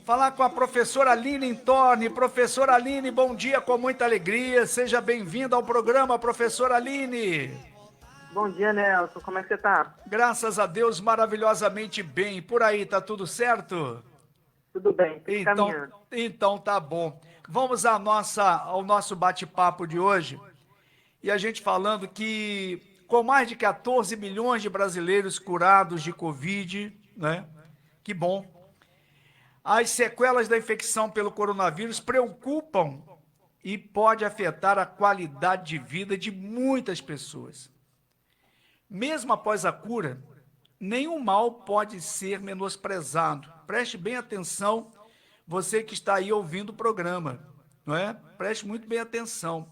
falar com a professora Aline Intorne. Professora Aline, bom dia, com muita alegria. Seja bem-vinda ao programa, professora Aline. Bom dia, Nelson. Como é que você tá? Graças a Deus, maravilhosamente bem. Por aí, tá tudo certo? Tudo bem, tudo Então, caminhando. então tá bom. Vamos ao nosso bate-papo de hoje. E a gente falando que com mais de 14 milhões de brasileiros curados de Covid, né? Que bom. As sequelas da infecção pelo coronavírus preocupam e pode afetar a qualidade de vida de muitas pessoas. Mesmo após a cura, nenhum mal pode ser menosprezado. Preste bem atenção, você que está aí ouvindo o programa, não é? Preste muito bem atenção.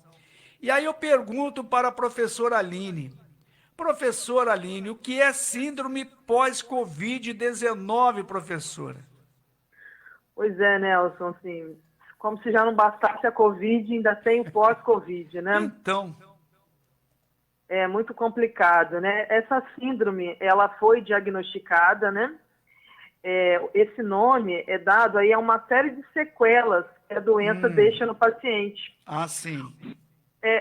E aí eu pergunto para a professora Aline. Professora Aline, o que é síndrome pós-Covid-19, professora? Pois é, Nelson, assim, como se já não bastasse a Covid, ainda tem o pós-Covid, né? Então, É muito complicado, né? Essa síndrome, ela foi diagnosticada, né? Esse nome é dado aí a uma série de sequelas que a doença deixa no paciente. sim.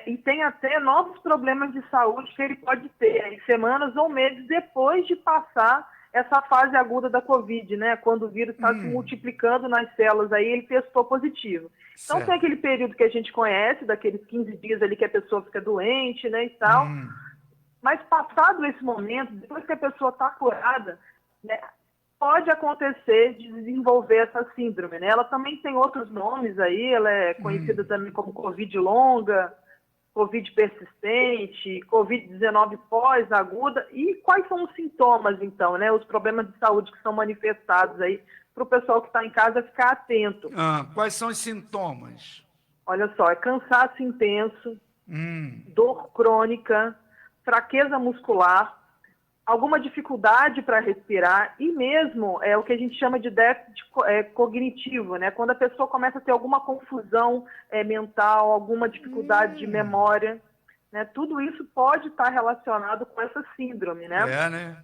E tem até novos problemas de saúde que ele pode ter em semanas ou meses depois de passar essa fase aguda da Covid, né? Quando o vírus está se multiplicando nas células, aí ele testou positivo. Então Certo. tem aquele período que a gente conhece, daqueles 15 dias ali que a pessoa fica doente, né, e tal. Mas passado esse momento, depois que a pessoa está curada, né, pode acontecer de desenvolver essa síndrome, né? Ela também tem outros nomes aí, ela é conhecida também como Covid longa, Covid persistente, Covid-19 pós-aguda. E quais são os sintomas, então, né? Os problemas de saúde que são manifestados aí para o pessoal que está em casa ficar atento. Quais são os sintomas? Olha só, é cansaço intenso, Hum, dor crônica, fraqueza muscular, alguma dificuldade para respirar e mesmo o que a gente chama de déficit cognitivo, né? Quando a pessoa começa a ter alguma confusão mental, alguma dificuldade de memória, né? Tudo isso pode estar relacionado com essa síndrome, né? né?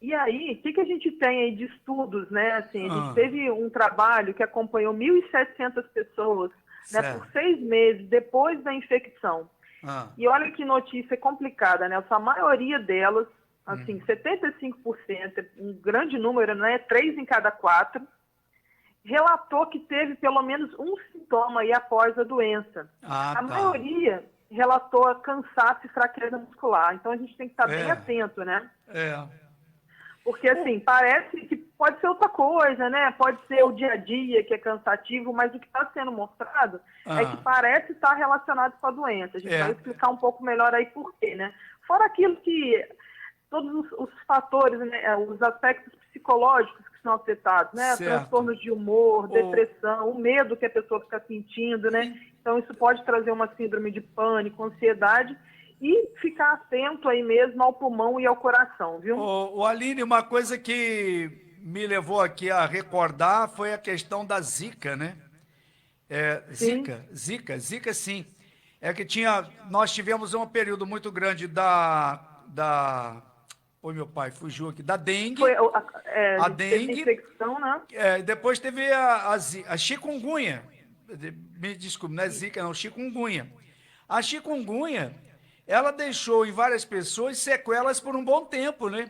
E aí, o que a gente tem aí de estudos, né? Assim, a gente Ah, teve um trabalho que acompanhou 1.700 pessoas, né, por certo. 6 meses depois da infecção. Ah, E olha que notícia complicada, né? A maioria delas, assim, 75%, um grande número, né? 3 em cada 4, relatou que teve pelo menos um sintoma aí após a doença. A tá. maioria relatou cansaço e fraqueza muscular. Então a gente tem que estar bem É, atento, né? é. Porque, assim, parece que pode ser outra coisa, né? Pode ser o dia a dia que é cansativo, mas o que está sendo mostrado é que parece estar relacionado com a doença. A gente vai explicar um pouco melhor aí por quê, né? Fora aquilo que todos os fatores, né? Os aspectos psicológicos que são afetados, né? Certo. Transtornos de humor, depressão, o medo que a pessoa fica sentindo, né? Então, isso pode trazer uma síndrome de pânico, ansiedade, e ficar atento aí mesmo ao pulmão e ao coração, viu? O Aline, uma coisa que me levou aqui a recordar foi a questão da Zika, né? Sim, Zika sim. É que nós tivemos um período muito grande oi meu pai, fugiu aqui, da foi, dengue, a a gente teve dengue, infecção, né? depois teve a chikungunya, me desculpe, não é Zika não, chikungunya. A chikungunya, ela deixou em várias pessoas sequelas por um bom tempo, né?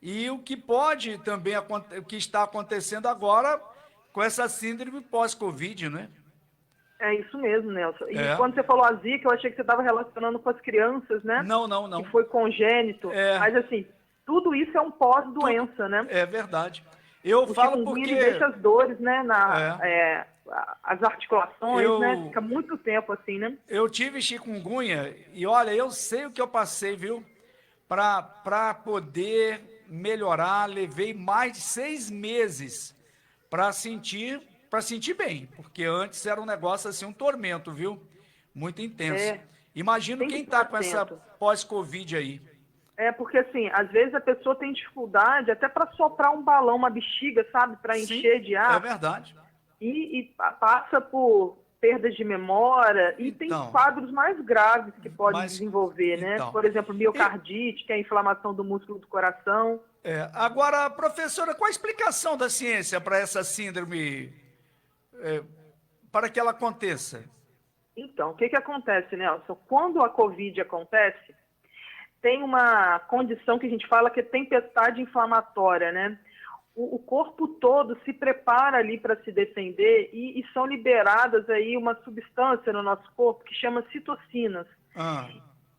E o que pode também, o que está acontecendo agora com essa síndrome pós-Covid, né? É isso mesmo, Nelson. E É. quando você falou a Zika, eu achei que você estava relacionando com as crianças, né? Não, não, Que não. foi congênito. É, Mas, assim, tudo isso é um tudo pós-doença, né? é verdade. Eu O falo chikungunya, ele porque deixa as dores, né? é, As articulações, né? eu Fica muito tempo assim, né? eu tive chikungunya e olha, eu sei o que eu passei, viu? Para poder melhorar, levei mais de 6 meses para sentir bem, porque antes era um negócio assim, um tormento, viu? Muito intenso. É, Imagino tem que quem estar está com essa atento. pós-Covid aí. Porque assim, às vezes a pessoa tem dificuldade até para soprar um balão, uma bexiga, sabe? Para Sim, encher de é ar. verdade. E passa por perdas de memória e tem Então, quadros mais graves que podem mas, desenvolver, né? então, Por exemplo, e- miocardite, que é a inflamação do músculo do coração. agora, professora, qual a explicação da ciência para essa síndrome, para que ela aconteça? Então, o que que acontece, Nelson? Quando a COVID acontece, tem uma condição que a gente fala que é tempestade inflamatória, né? O corpo todo se prepara ali para se defender e são liberadas aí uma substância no nosso corpo que chama citocinas. Ah,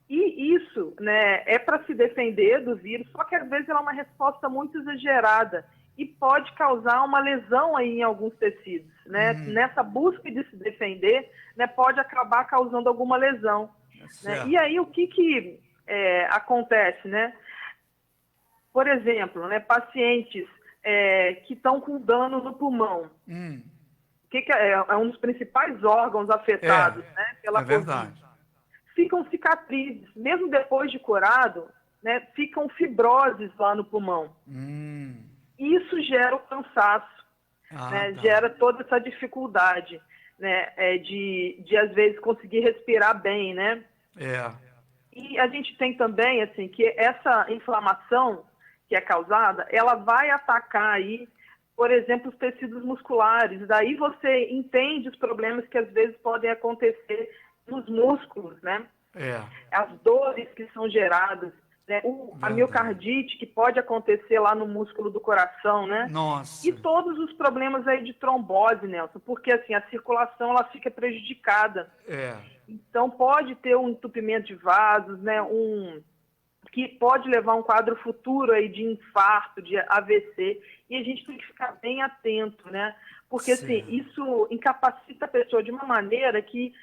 E isso, né, é para se defender do vírus, só que às vezes ela é uma resposta muito exagerada e pode causar uma lesão aí em alguns tecidos, né? Nessa busca de se defender, né, pode acabar causando alguma lesão, né? certo. E aí o que acontece, né? Por exemplo, né, pacientes que estão com dano no pulmão, que é um dos principais órgãos afetados, né, pela É Covid. verdade. Ficam cicatrizes, mesmo depois de curado, né, ficam fibroses lá no pulmão. Isso gera o cansaço, Ah, né, tá. gera toda essa dificuldade, né, de às vezes conseguir respirar bem, né? É, E a gente tem também, assim, que essa inflamação que é causada, ela vai atacar aí, por exemplo, os tecidos musculares. Daí você entende os problemas que às vezes podem acontecer nos músculos, né? é, As dores que são geradas, né? A verdade. miocardite que pode acontecer lá no músculo do coração, né? E Nossa, todos os problemas aí de trombose, Nelson, porque assim, a circulação ela fica prejudicada. é, Então pode ter um entupimento de vasos, né? Que pode levar a um quadro futuro aí de infarto, de AVC, e a gente tem que ficar bem atento, né? Porque assim, certo. isso incapacita a pessoa de uma maneira que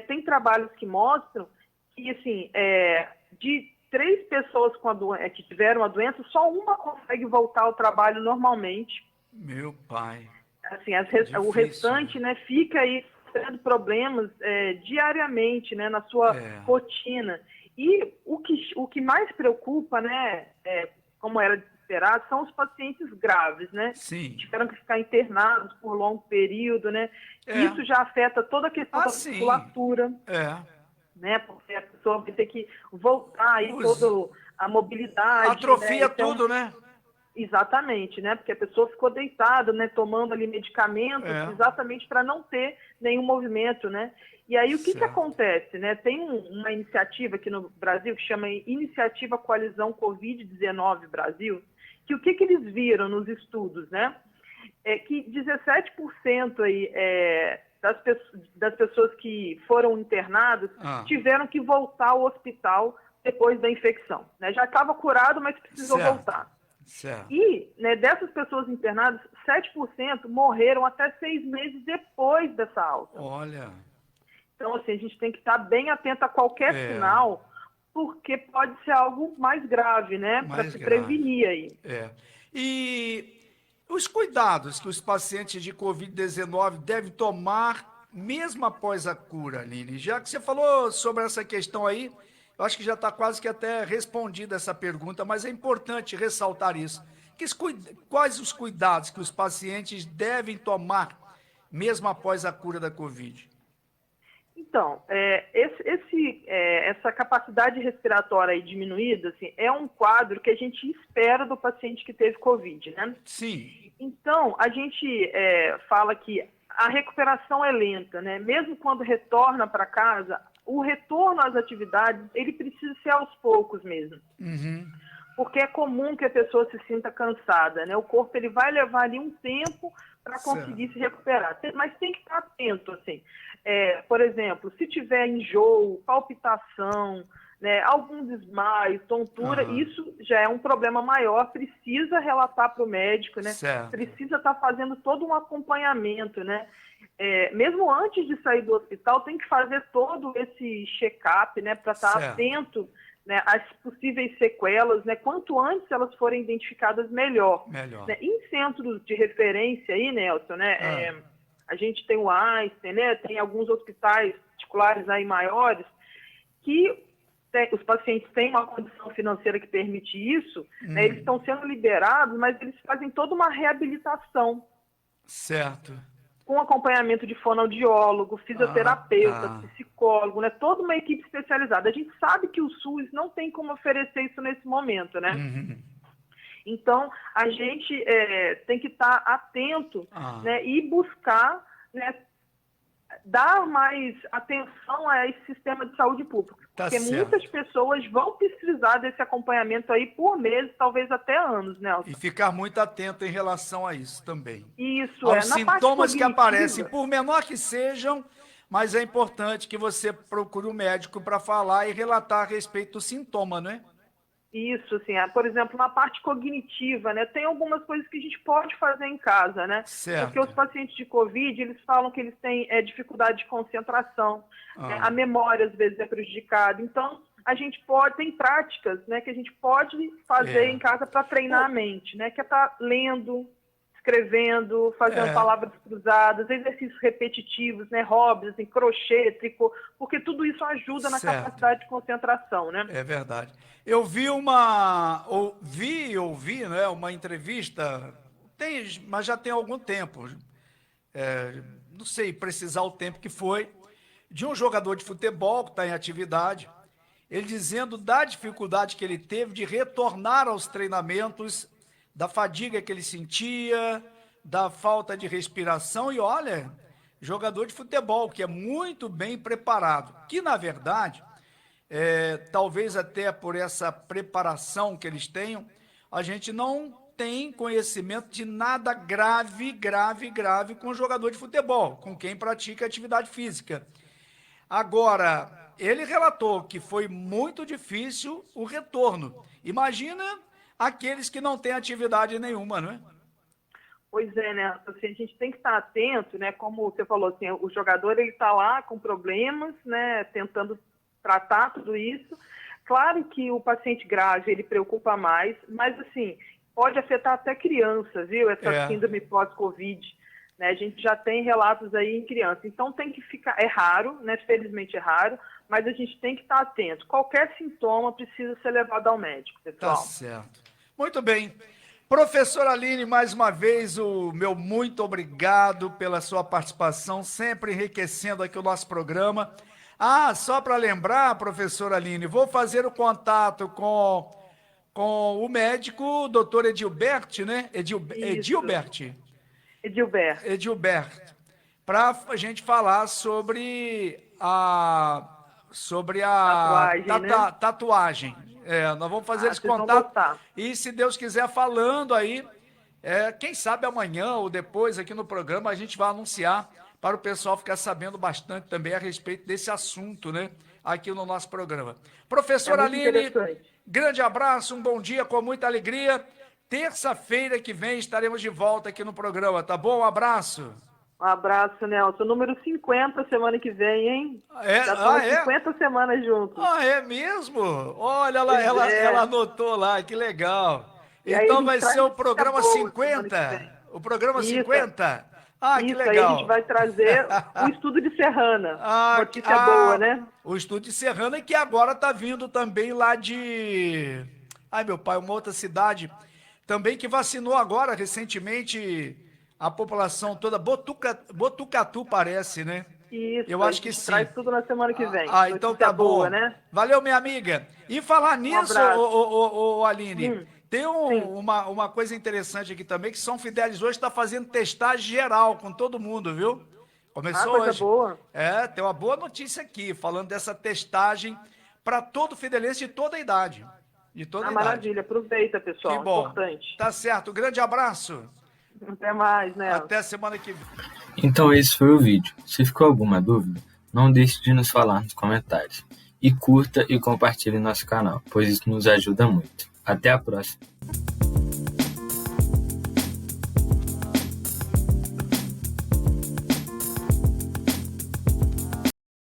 tem trabalhos que mostram que assim, de 3 pessoas que tiveram a doença, só uma consegue voltar ao trabalho normalmente. Meu pai, Assim, o difícil, restante, né? né, fica aí tendo problemas diariamente, né, na sua É, rotina. E o que mais preocupa, né, como era de esperar, são os pacientes graves, né, sim, tiveram que ficar internados por longo período, né, é, isso já afeta toda a questão da sim, musculatura, é. né, porque a pessoa vai ter que voltar aí Os, toda a mobilidade, né, atrofia então tudo, né? exatamente, né? Porque a pessoa ficou deitada, né? Tomando ali medicamentos, É, exatamente para não ter nenhum movimento, né? E aí o que certo. acontece, né? Tem uma iniciativa aqui no Brasil que chama Iniciativa Coalizão Covid-19 Brasil, que o que eles viram nos estudos, né? É que 17% aí, das pessoas que foram internadas Ah, tiveram que voltar ao hospital depois da infecção, né? Já estava curado, mas precisou certo, voltar. certo. E, né, dessas pessoas internadas, 7% morreram até 6 meses depois dessa alta. Olha, Então, assim, a gente tem que estar bem atento a qualquer é, sinal, porque pode ser algo mais grave, né, para mais se grave. prevenir aí. É. E os cuidados que os pacientes de Covid-19 devem tomar mesmo após a cura, Aline? Já que você falou sobre essa questão aí, eu acho que já está quase que até respondida essa pergunta, mas é importante ressaltar isso. Quais os cuidados que os pacientes devem tomar mesmo após a cura da Covid? Então, essa capacidade respiratória aí diminuída, assim, é um quadro que a gente espera do paciente que teve Covid, né? Sim. Então, a gente fala que a recuperação é lenta, né? Mesmo quando retorna para casa, o retorno às atividades, ele precisa ser aos poucos mesmo. Uhum. Porque é comum que a pessoa se sinta cansada, né? O corpo ele vai levar ali um tempo para Certo. conseguir se recuperar. Mas tem que estar atento, assim. Por exemplo, se tiver enjoo, palpitação, né, algum desmaio, tontura, Aham. isso já é um problema maior, precisa relatar para o médico, né? Certo. Precisa estar fazendo todo um acompanhamento, né? Mesmo antes de sair do hospital, tem que fazer todo esse check-up, né, para estar Certo. atento, né, às possíveis sequelas, né? Quanto antes elas forem identificadas, melhor. Melhor. Né? Em centros de referência aí, Nelson, né? Ah, A gente tem o Einstein, né? Tem alguns hospitais particulares aí maiores que os pacientes têm uma condição financeira que permite isso, né? Eles estão sendo liberados, mas eles fazem toda uma reabilitação. certo. com acompanhamento de fonoaudiólogo, fisioterapeuta, psicólogo, né? Toda uma equipe especializada. A gente sabe que o SUS não tem como oferecer isso nesse momento, né? Então, a gente tem que estar atento, né, e buscar, né, dar mais atenção a esse sistema de saúde pública. Porque muitas pessoas vão precisar desse acompanhamento aí por meses, talvez até anos, Nelson. E ficar muito atento em relação a isso também. Isso, aos na sintomas parte que aparecem, por menor que sejam, mas é importante que você procure um médico para falar e relatar a respeito do sintoma, não é? Isso, assim, por exemplo, na parte cognitiva, né, tem algumas coisas que a gente pode fazer em casa, né? Certo. Porque os pacientes de Covid, eles falam que eles têm dificuldade de concentração, né, a memória às vezes é prejudicada. Então, a gente tem práticas, né, que a gente pode fazer em casa para treinar a mente, né? Que é estar lendo, escrevendo, fazendo palavras cruzadas, exercícios repetitivos, né, hobbies, assim, crochê, tricô, porque tudo isso ajuda na capacidade de concentração, né? É verdade. Eu vi ouvi, né, uma entrevista, mas já tem algum tempo, não sei precisar o tempo que foi, de um jogador de futebol que está em atividade, ele dizendo da dificuldade que ele teve de retornar aos treinamentos, da fadiga que ele sentia, da falta de respiração, e olha, jogador de futebol, que é muito bem preparado, que na verdade, talvez até por essa preparação que eles tenham, a gente não tem conhecimento de nada grave com o jogador de futebol, com quem pratica atividade física. Agora, ele relatou que foi muito difícil o retorno. Imagina aqueles que não têm atividade nenhuma, não é? Pois é, né? Assim, a gente tem que estar atento, né? Como você falou, assim, o jogador ele está lá com problemas, né? Tentando tratar tudo isso. Claro que o paciente grave ele preocupa mais, mas assim pode afetar até criança, viu? Essa síndrome pós-Covid, né? A gente já tem relatos aí em criança. Então tem que ficar, é raro, né? Felizmente é raro, mas a gente tem que estar atento. Qualquer sintoma precisa ser levado ao médico, pessoal. Tá certo. Muito bem. Professora Aline, mais uma vez, o meu muito obrigado pela sua participação, sempre enriquecendo aqui o nosso programa. Só para lembrar, professora Aline, vou fazer o contato com o médico, doutor Edilbert, né? Edilbert, para a gente falar sobre a tatuagem. Nós vamos fazer esse contato e, se Deus quiser, falando aí, quem sabe amanhã ou depois aqui no programa a gente vai anunciar para o pessoal ficar sabendo bastante também a respeito desse assunto, né? Aqui no nosso programa. Professora Aline, grande abraço, um bom dia com muita alegria. Terça-feira que vem estaremos de volta aqui no programa, tá bom? Um abraço. Um abraço, Nelson. Número 50 semana que vem, hein? Já estamos 50 semanas juntos. É mesmo? Olha, ela anotou lá, que legal. Então vai ser o programa 50? O programa 50? Que legal. Aí a gente vai trazer o estudo de Serrana. Notícia boa, né? O estudo de Serrana, que agora está vindo também lá de... meu pai, uma outra cidade também que vacinou agora, recentemente, a população toda. Botucatu, parece, né? Isso, eu acho que sim. Traz tudo na semana que vem. Então tá bom. Né? Valeu, minha amiga. E falar nisso, Aline... Tem uma coisa interessante aqui também, que São Fidélis hoje está fazendo testagem geral com todo mundo, viu? Começou coisa hoje. Boa. Tem uma boa notícia aqui, falando dessa testagem para todo fidelense de toda a idade. Maravilha, aproveita, pessoal. Que bom. Importante. Tá certo, grande abraço. Até mais, né? Até semana que vem. Então esse foi o vídeo. Se ficou alguma dúvida, não deixe de nos falar nos comentários. E curta e compartilhe nosso canal, pois isso nos ajuda muito. Até a próxima!